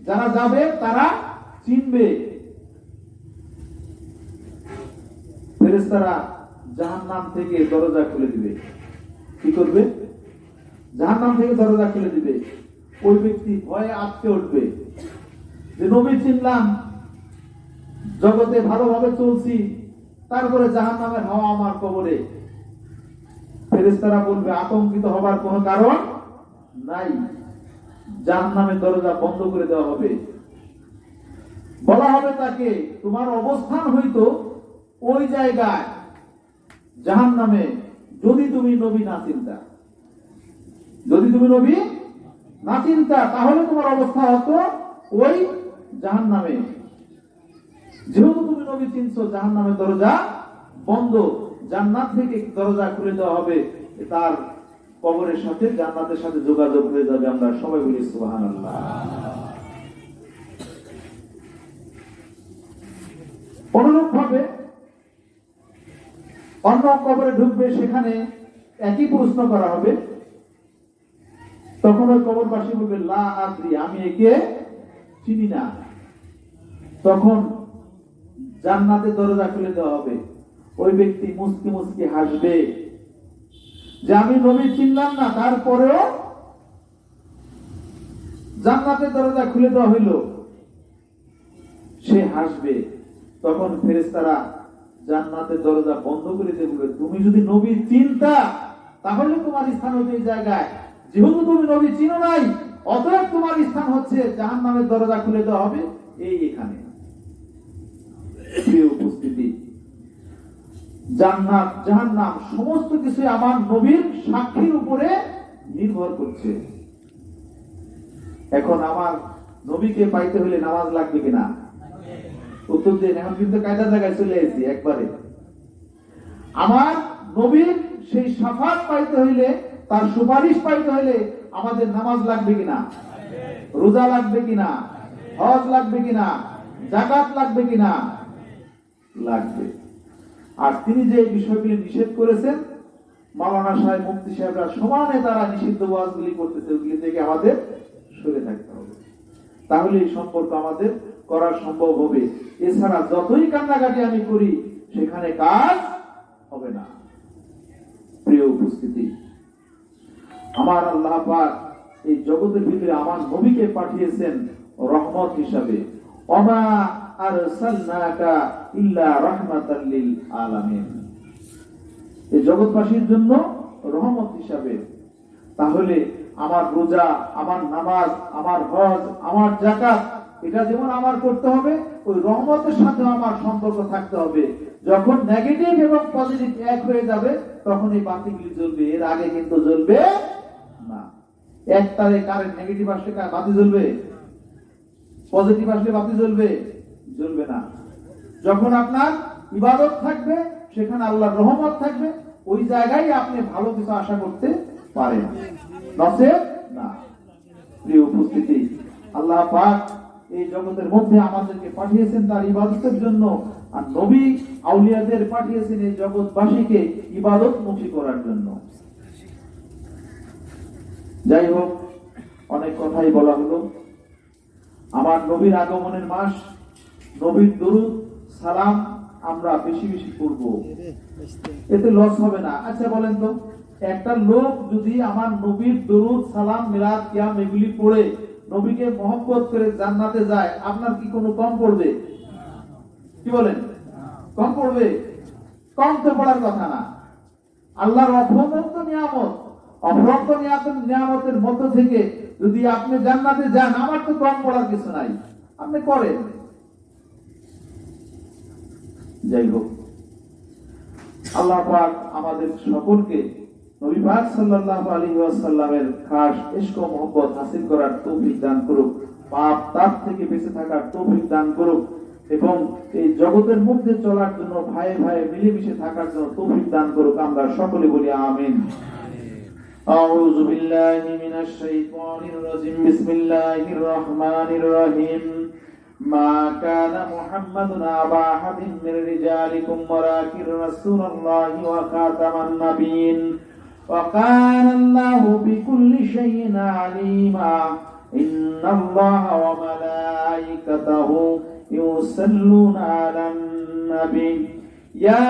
যারা যাবে তারা চিনবে। ফেরেশতারা জাহান্নাম থেকে দরজা খুলে দিবে। কি করবে? জাহান্নাম থেকে দরজা খুলে দিবে। ওই ব্যক্তি ভয়ে আটকে উঠবে যে নবী চিনলাম, জগতে ভালোভাবে চলছি, তারপরে জাহান্নামের হাওয়া আমার কবরে। ফেরেশতারা বলবে আতঙ্কিত হবার কোনো কারণ নাই, জাহান্নামের দরজা বন্ধ করে দেওয়া হবে। বলা হবে তাকে তোমার অবস্থান হইতো ওই জায়গায় জাহান্নামে যদি তুমি নবী না চিন্তা, যদি তুমি নবী না চিন্তা তাহলে তোমার অবস্থা হতো ওই জাহান্নামে। যেহেতু তুমি নবী চিনছো, জাহান্নামের দরজা বন্ধ, জান্নাত থেকে দরজা খুলে দেওয়া হবে, তার কবরের সাথে জান্নাতের সাথে যোগাযোগ হয়ে যাবে। আমরা সবাই বলি সুবহানাল্লাহ। অনুরূপ ভাবে অন্য কবরে ঢুকবে, সেখানে একই প্রশ্ন করা হবে। তখন ওই কবরবাসী বলবে লা আদ্রি, আমি একে চিনি না। তখন জান্নাতের দরজা খুলে দেওয়া হবে। ওই ব্যক্তি মুস্কি মুস্কি হাসবে যে আমি নবী চিনলাম না, তারপরেও জান্নাতের দরজা খুলে দেওয়া হইল। সে হাসবে। তখন ফেরেশতারা জান্নাতের দরজা বন্ধ করে দেবে। তুমি যদি নবী চিনতা তাহলে তোমার স্থান হচ্ছে এই জায়গায়, যেহেতু তুমি নবী চিনো নাই, অতএব তোমার স্থান হচ্ছে জাহান্নামের দরজা খুলে দেওয়া হবে এই এখানে। প্রিয় উপস্থিতি, জান্নাত জাহান্নাম সমস্ত কিছু আমার নবীর সাক্ষীর উপরে নির্ভর করছে। এখন আমার নবীকে পাইতে হলে নামাজ লাগবে কিনা? উত্তর দিন। এখন কিন্তু কায়দা জায়গায় চলে এসেছি একবারে। আমার নবীর সেই শাফাত পাইতে হইলে, তার সুপারিশ পাইতে হইলে আমাদের নামাজ লাগবে কিনা? রোজা লাগবে কিনা? হজ লাগবে কিনা? যাকাত লাগবে কিনা? লাগবে। আর তিনি যে বিষয়গুলি নিষেধ করেছেন, মাওলানা সাহেব, মুফতি সাহেবরা সমানে তারা নিষিদ্ধ ওয়াজগুলি করতেছে, ওগুলি থেকে আমাদের সরে থাকতে হবে। তাহলে এই সম্পর্ক আমাদের করা সম্ভব হবে। এছাড়া যতই কান্নাকাটি আমি করি সেখানে কাজ হবে না। প্রিয় উপস্থিতি, আমার আল্লাহ পাক এই জগতের ভিতরে আমার নবীকে পাঠিয়েছেন রহমত হিসাবে। ওমা আরসালনাকা ইল্লা রাহমাতাল লিল আলামিন, এই জগৎবাসীর জন্য রহমত হিসাবে। তাহলে আমার রোজা, আমার নামাজ, আমার হজ, আমার যাকাত, এটা যেমন আমার করতে হবে, ওই রহমতের সাথে আমার সম্পর্ক থাকতে হবে। যখন নেগেটিভ এবং পজিটিভ এক হয়ে যাবে তখন এই বাতিগুলি জ্বলবে, এর আগে কিন্তু জ্বলবে না। এক তারে কারেন্ট নেগেটিভ আসলে বাতি জ্বলবে, পজিটিভ আসলে বাতি জ্বলবে? জ্বলবে না। যখন আপনার ইবাদত থাকবে, সেখানে আল্লাহর রহমত থাকবে, ওই জায়গায় আপনি ভালো কিছু আশা করতে পারেন, নচেত না। প্রিয় উপস্থিতি, আল্লাহ পাক এই জগতের মধ্যে আমাদেরকে পাঠিয়েছেন তার ইবাদতের জন্য, আর নবী আউলিয়াদের পাঠিয়েছেন এই জগৎবাসীকে ইবাদতমুখী করার জন্য। যাই হোক, অনেক কথাই বলা হলো। আমার নবীর আগমনের মাস, নবীর দরুদ সালাম আমরা বেশি বেশি করব, এতে লস হবে না। আচ্ছা বলেন তো, একটা লোক যদি আমার নবীর দরুদ সালাম মিলাদ কিয়াম এগুলি পড়ে নবীকে মহব্বত করে জান্নাতে যায়, আপনার কি কোনো কম পড়বে? কি বলেন? কম পড়বে? কম তো পড়ার কথা না। আল্লাহর অফুরন্ত নিয়ামত, অফুরন্ত নিয়ামতের মধ্য থেকে যদি আপনি জান্নাতে যান, আমার তো কম পড়ার কিছু নাই, আপনি করেন। যাই হোক, আল্লাহ পাক আমাদের সকলকে নবী পাক সাল্লাল্লাহু আলাইহি ওয়াসাল্লামের খাস ইশক ও মহব্বত হাসিল করার তৌফিক দান করুক, পাপ তাপ থেকে বেঁচে থাকার তৌফিক দান করুক, এবং এই জগতের মধ্যে চলার জন্য ভাই ভাই মিলেমিশে থাকার জন্য তৌফিক দান করুক। আমরা সকলে বলি আমিন। আউযু বিল্লাহি মিনাশ শাইতানির রাজিম। বিসমিল্লাহির রহমানির রহিম। ما كان محمد أبا أحد من رجالكم ولكن رسول الله وخاتم النبيين وكان الله بكل شيء عليما إن الله وملائكته يصلون على النبي يا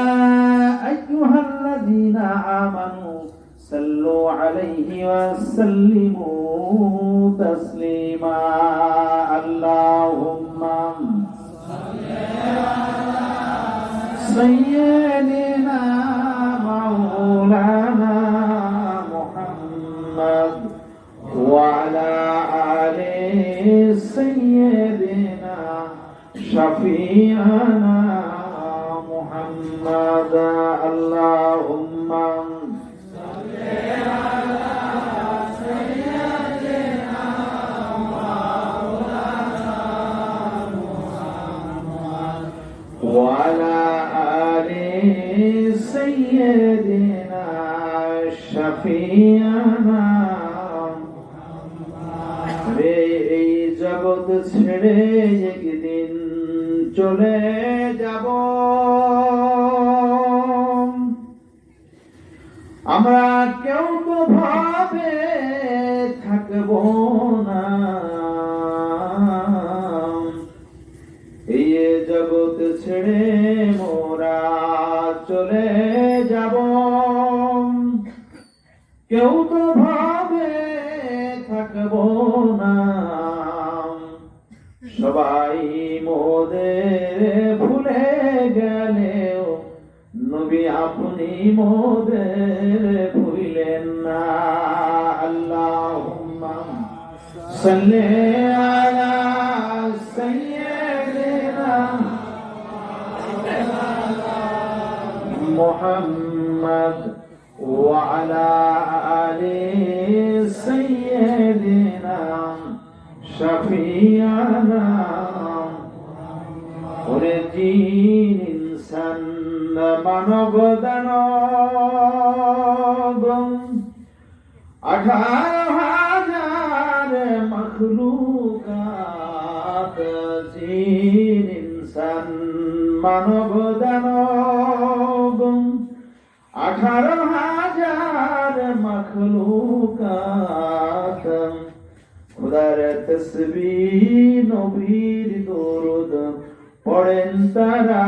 أيها الذين آمنوا صلوا عليه وسلموا تسليما اللهم صل على سيدنا مولانا محمد وعلى آل سيدنا شفيعنا محمد اللهم صل على سيدنا مولانا محمد وعلى آل سيدنا شفيعنا এই জগৎ ছেড়ে একদিন চলে যাব আমরা কেউ তো ভাবে থাকব না এই জগৎ ছেড়ে মোরা চলে যাব কেউ তো ভাবে থাকব না সবাই মোদের ভুলে গেলেও নবী আপনি মোদের ভুলেন না আল্লাহুম্মা সাল্লি আলা সাইয়্যিদিনা মুহাম্মদ ওয়া আলা আলি সাইয়্যিদিনা শাফিয়ানা ওরে জিন ইনসান মানব দানব 18,000 মখলুকাত জিন ইনসান মানব দানব 18,000 মখলুকাত খুদার তসবিহ নবীর দরুদ পড়েন তারা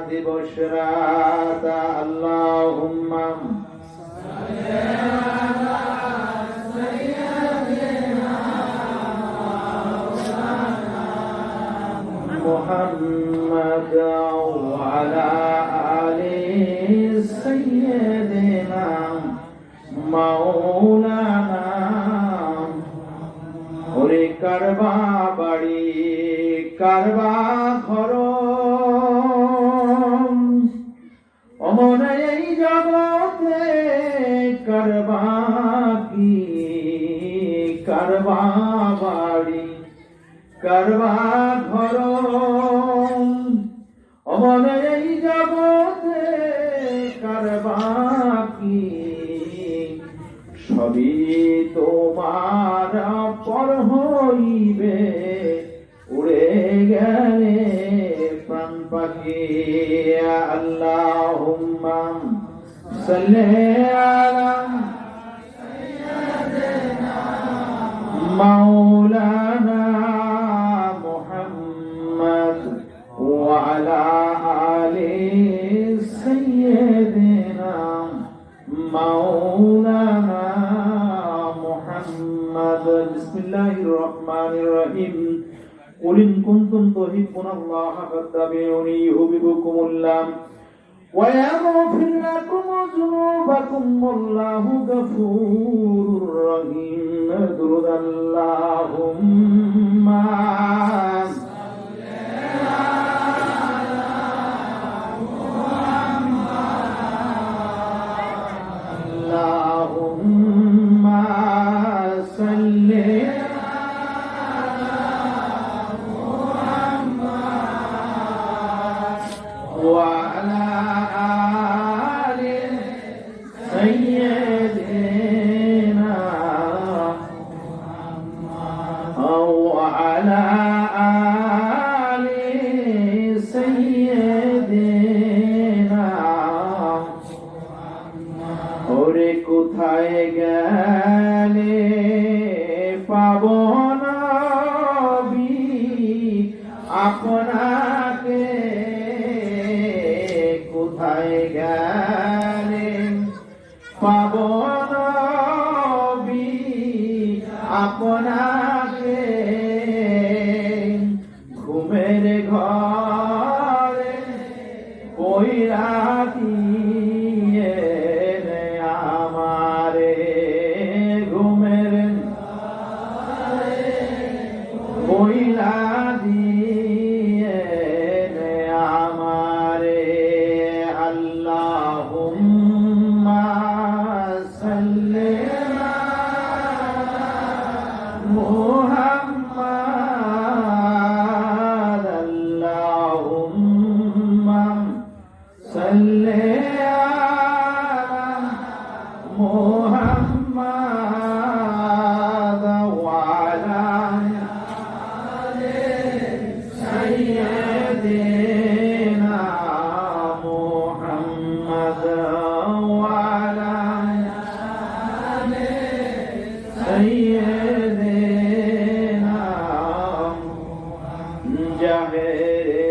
দিবস রাত আল্লাহুম্মা সাল্লি আলা সাইয়্যিদিনা মুহাম্মদ ওয়া আলা আলি সাইয়্যিদিনা মাওলানা ওরে কারবা বাড়ি কারবা ঘর অমর এই জগতে কারবা কি কারবা বাড়ি কারবা ঘর অমর এই জগতে কারবা কি সবই তোমার পর হইবে উড়ে গেলে প্রাণ পাখি আল্লাহুম্মা সাল্লি আলা সাইয়্যিদিনা মাওলানা মুহাম্মদ ওয়া আলা আলি সাইয়্যিদিনা মাওলানা মুহাম্মদ বিসমিল্লাহির রহমানির রহিম قل إن كنتم تحبون الله فاتبعوني يحببكم الله ويغفر لكم ذنوبكم والله غفور رحيم درود اللهم اللهم صل وعلى آل سيدنا পাবো নবী আপনাকে কোথায় গেলেন পাবো নবী আপনাকে ঘুমের ঘরে কইরা দিয়ে আমারে ঘুমের কইরা দিয়ে আমারে আল্লাহুম্মা সাল্লি মুহাম্মাদ আল্লাহুম্মা সাল্লি আলা মুহাম্মাদ ওয়া আলা সাইয়্যিদিনা মুহাম্মাদ ওয়া আলা সাইয়্যিদিনা জাহেরে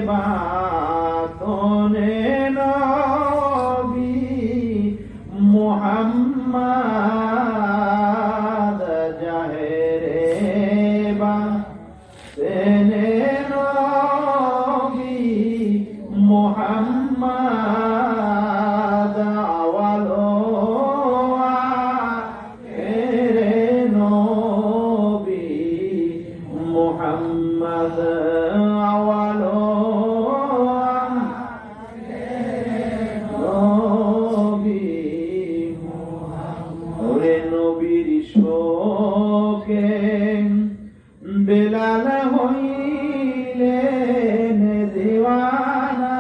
বাতনে নবী মুহাম্মদ জাহেরে বাতনে নবী মুহাম্মদ আওয়ালো আখেরে নবী মুহাম্মদ আওয়ালো নবী ওরে নবীর শোকে বেলাল হইলেন দিওয়ানা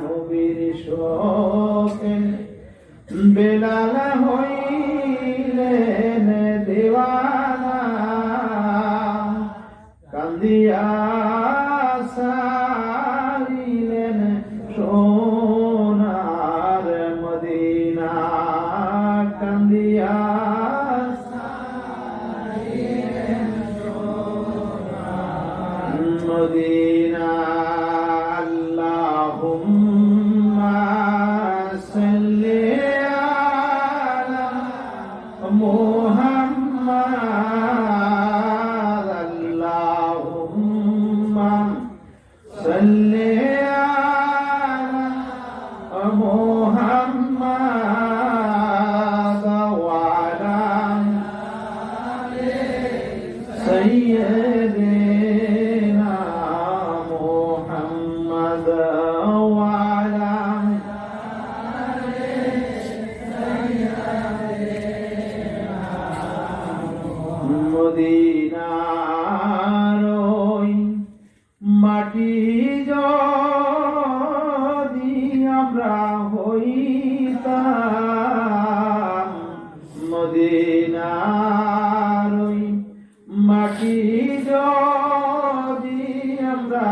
নবীর শোকে বেলাল হইলেন দিওয়ানা কান্দিয়া সারিলেন সোনার মদিনা কান্দিয়া মদিনা আল্লাহুম্মা সাল্লি আলা মুহাম্মাদ আল্লাহুম্মা সাল্লি আলা মুহাম্মাদ ওয়া আলা সাইয়্যিদিনা মুহাম্মাদ ওয়া আলা মদিনার ওই মাটি যদি আমরা হইতাম মদিনার ওই মাটি যদি আমরা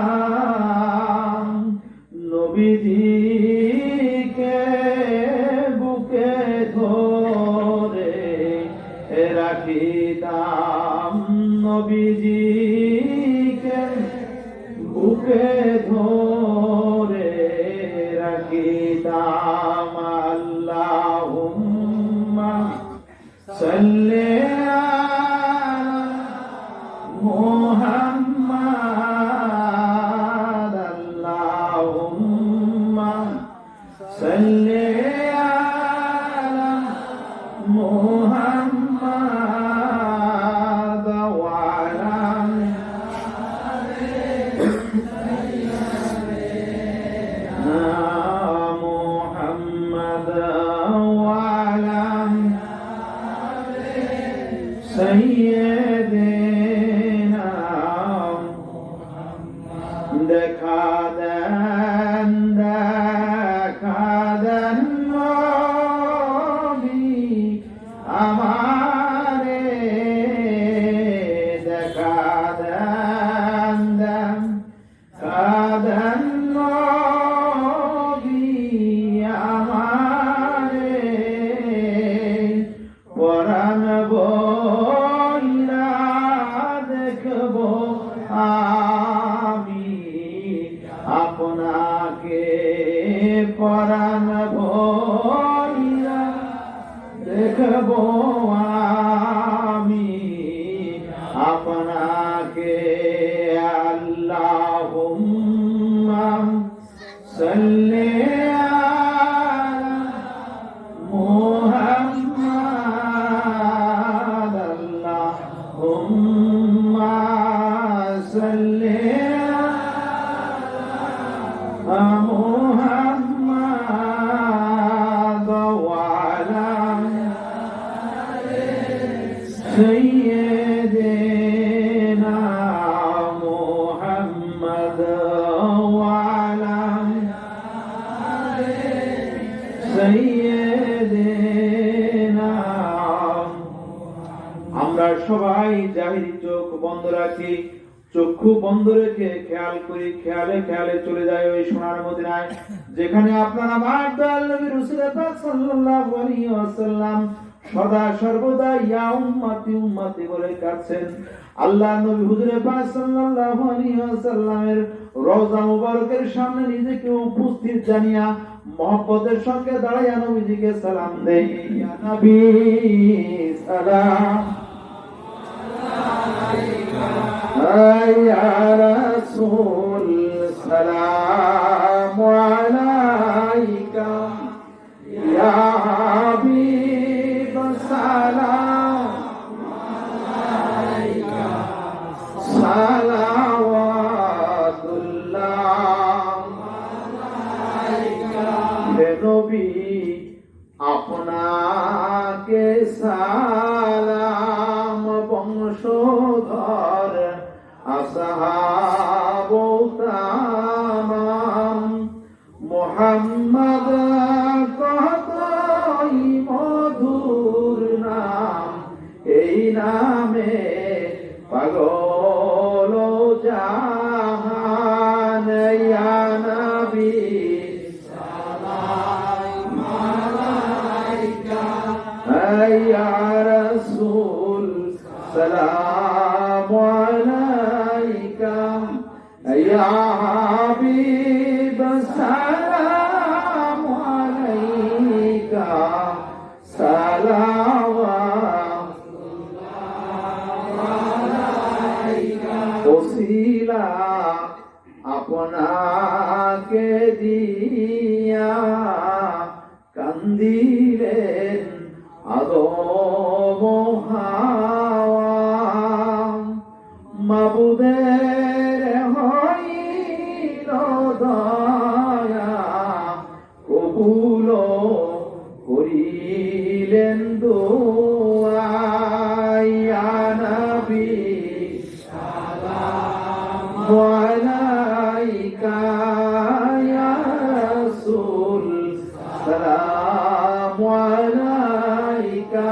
হইতাম নবীজিকে বুকে ধরে রাখিতাম নবীজিকে বুকে ধরে রাখিতাম আল্লাহুম্মা সাল্লি আলা মুহাম্মাদ আল্লাহুম্মা সাল্লি আলা মুহাম্মাদ ওয়া আলা মুহাম্মাদ ওয়া আলা সাইয়্যিদিনা দেখা দেন নবী আমারে দেখা দেন নবী আমারে দেখবো আমি আপনাকে আল্লাহুম্মা সাল্লি আলা মুহাম্মাদ আল্লাহুম্মা সাল্লি আলা মুহাম্মাদ ওয়া আলা সাইয়্যিদিনা মুহাম্মাদ ওয়া আলা সাইয়্যিদিনা। আমরা সবাই জাহিরি চোখ বন্ধ রাখি, চক্ষু বন্ধ রেখে খেয়াল করি, খেয়ালে খেয়ালে চলে যায় ওই সোনার মদিনায়, যেখানে আপনার আমার দয়াল নবী রাসূল পাক সাল্লাল্লাহু আলাইহি ওয়াসাল্লাম সদা সর্বদা ইয়া উম্মতি উম্মতি বলে কাছেন। আল্লাহ নবী হুজুর পাক সাল্লাল্লাহু আলাইহি ওয়াসাল্লামের রওজা মুবারকের সামনে নিজেকে উপস্থিত জানিয়া মহব্বতের সঙ্গে দাঁড়াইয়া নবীজিকে সালাম দেই, ইয়া নবী সালাম ইয়া রাসূল সালাম আলাইকা, ইয়া হাবিব সালাম আলাইকা, সালাওয়াতুল্লাহ আলাইকা। হে নবী আপনাকে সালাম, বংশধর আসহাব তামাম, মুহাম্মদ কতই মধুর নাম, এই নামে পাগল জাহান, ইয়া নবী সালাম আলাইকা, ইয়া রাসূল সালাম আলাইকা, ইয়া হাবিব সালাম আলাইকা, সালাওয়াতুল্লাহ আলাইকা। ওসিলা আপনাকে দিয়া কান্দিলেন আদম হাওয়া, মাবুদের হইল দয়া, কবুল করিলেন দোয়া, ইয়া নবী সালাম আলাইকা, ইয়া রাসূল সালাম আলাইকা,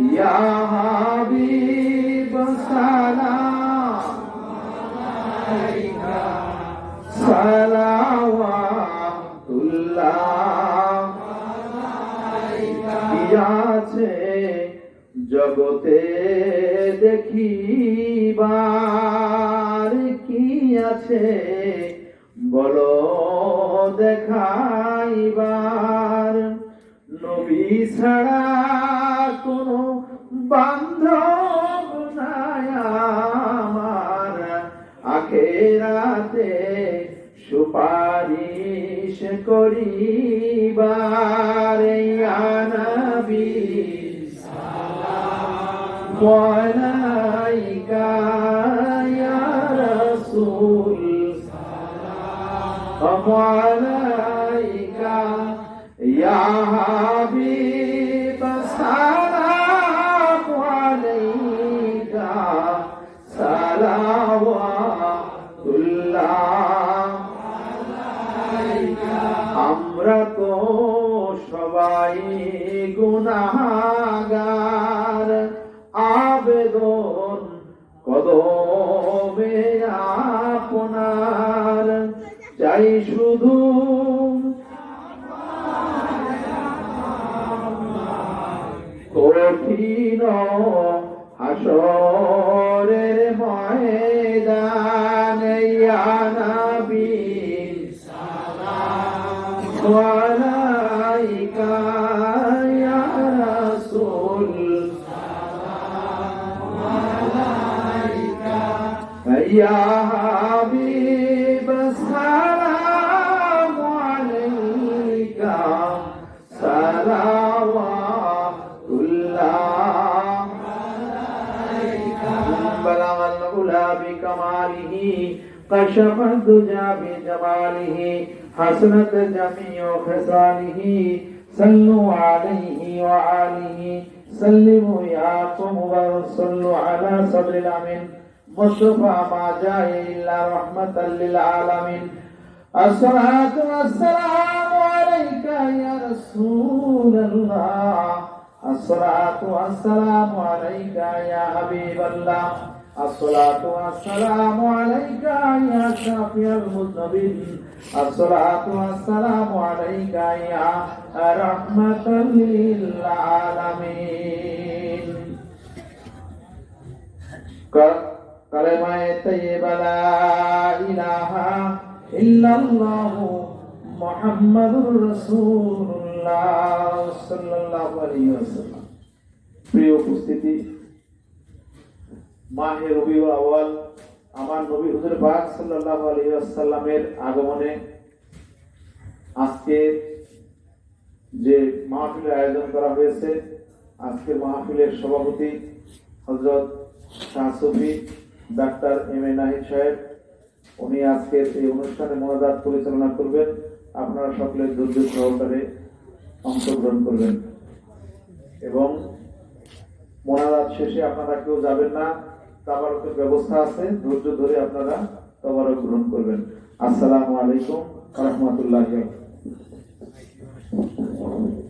ইয়া হাবিব সালাম আলাইকা, সালাওয়াতুল্লাহ আলাইকা। কি আছে জগতে দেখিবার, কি আছে বলো দেখাইবার, নবী ছাড়া কোনো বান্ধব নাই আমার, আখেরাতে সুপারিশ করিবার, ইয়া নবী সালাম আলাইকা, ইয়া রাসূল সালাম আলাইকা, ইয়া হাবিব সালাম আলাইকা, সালাওয়াতুল্লাহ আলাইকা। আমরা তো সবাই গুনাহগার, আবেদন কদমে আপনার, চাই শুধু কঠিন হাসরের ময়দান, ইয়া নবী সালাম আলাইকা, ইয়া রাসূল ইয়া হাবিব সালামু আলাইকা সালাওয়াতুল্লাহ বলাগাল উলা বিকামালিহি كشف الدجى بجماله حسنت جميع خصاله صلوا عليه وآله سلموا يا قوم وصلوا على صدر الأمين مصطفى ما جاء إلا رحمة للعالمين الصلاة والسلام عليك يا رسول الله الصلاة والسلام عليك يا حبيب الله الصلاة والسلام عليك يا شافي المذنبين الصلاة والسلام عليك يا رحمة للعالمين كلمة طيبة لا إله إلا الله محمد رسول الله صلى الله عليه وسلم প্রিয় উপস্থিতি মাহে রবিউল আউয়াল আমার নবী হুজুর পাক সাল্লাল্লাহু আলাইহি ওয়াসাল্লামের আগমনে আজকে যে মাহফিলের আয়োজন করা হয়েছে, আজকের মাহফিলের সভাপতি হযরত শাহ সুফি ডাক্তার এম এ নাহিদ সাহেব, উনি আজকের এই অনুষ্ঠানে মোনাজাত পরিচালনা করবেন। আপনারা সকলে ধৈর্য সহকারে অংশগ্রহণ করবেন এবং মোনাজাত শেষে আপনারা কেউ যাবেন না, তাবারকের ব্যবস্থা আছে, ধৈর্য ধরে আপনারা তাবারক গ্রহণ করবেন। আসসালামু আলাইকুম ওয়া রাহমাতুল্লাহি ওয়া বারাকাতুহু।